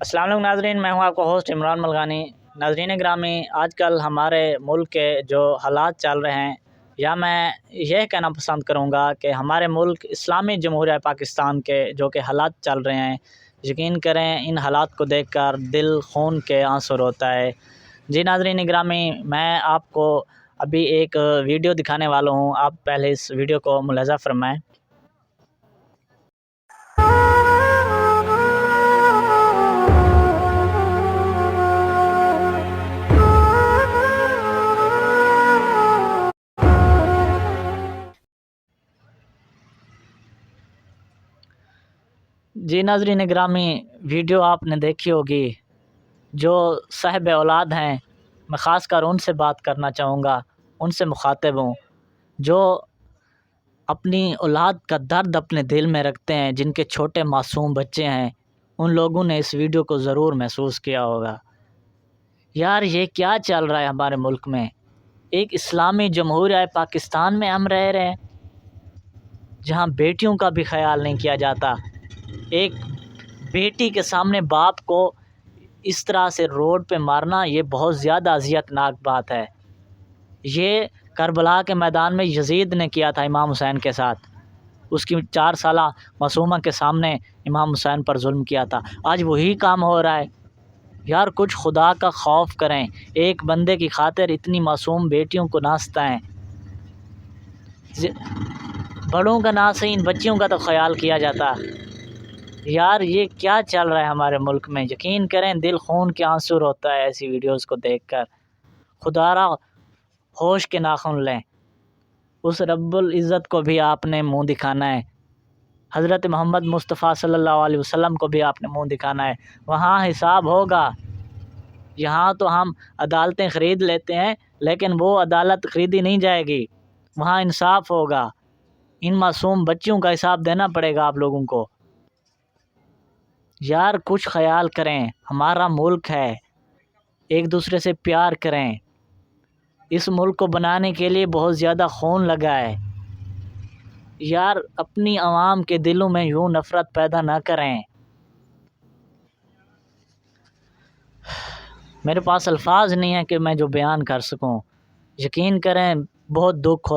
السلام علیکم ناظرین، میں ہوں آپ کا ہوسٹ عمران ملغانی۔ ناظرین گرامی، آج کل ہمارے ملک کے جو حالات چل رہے ہیں، یا میں یہ کہنا پسند کروں گا کہ ہمارے ملک اسلامی جمہوریہ پاکستان کے جو کہ حالات چل رہے ہیں، یقین کریں ان حالات کو دیکھ کر دل خون کے آنسو روتا ہے۔ جی ناظرین گرامی، میں آپ کو ابھی ایک ویڈیو دکھانے والا ہوں، آپ پہلے اس ویڈیو کو ملاحظہ فرمائیں۔ جی ناظرین گرامی، ویڈیو آپ نے دیکھی ہوگی۔ جو صاحب اولاد ہیں، میں خاص کر ان سے بات کرنا چاہوں گا، ان سے مخاطب ہوں جو اپنی اولاد کا درد اپنے دل میں رکھتے ہیں، جن کے چھوٹے معصوم بچے ہیں۔ ان لوگوں نے اس ویڈیو کو ضرور محسوس کیا ہوگا۔ یار یہ کیا چل رہا ہے ہمارے ملک میں؟ ایک اسلامی جمہوریہ پاکستان میں ہم رہ رہے ہیں جہاں بیٹیوں کا بھی خیال نہیں کیا جاتا۔ ایک بیٹی کے سامنے باپ کو اس طرح سے روڈ پہ مارنا، یہ بہت زیادہ اذیت ناک بات ہے۔ یہ کربلا کے میدان میں یزید نے کیا تھا امام حسین کے ساتھ، اس کی 4 سالہ معصومہ کے سامنے امام حسین پر ظلم کیا تھا۔ آج وہی کام ہو رہا ہے۔ یار کچھ خدا کا خوف کریں، ایک بندے کی خاطر اتنی معصوم بیٹیوں کو نہ ستائیں۔ بڑوں کا نہ صحیح، ان بچیوں کا تو خیال کیا جاتا۔ یار یہ کیا چل رہا ہے ہمارے ملک میں؟ یقین کریں دل خون کے آنسو روتا ہے ایسی ویڈیوز کو دیکھ کر۔ خدا را ہوش کے ناخن لیں، اس رب العزت کو بھی آپ نے منہ دکھانا ہے، حضرت محمد مصطفیٰ صلی اللہ علیہ وسلم کو بھی آپ نے منہ دکھانا ہے۔ وہاں حساب ہوگا۔ یہاں تو ہم عدالتیں خرید لیتے ہیں، لیکن وہ عدالت خریدی نہیں جائے گی، وہاں انصاف ہوگا۔ ان معصوم بچیوں کا حساب دینا پڑے گا آپ لوگوں کو۔ یار کچھ خیال کریں، ہمارا ملک ہے، ایک دوسرے سے پیار کریں۔ اس ملک کو بنانے کے لیے بہت زیادہ خون لگا ہے۔ یار اپنی عوام کے دلوں میں یوں نفرت پیدا نہ کریں۔ میرے پاس الفاظ نہیں ہیں کہ میں جو بیان کر سکوں۔ یقین کریں بہت دکھ ہو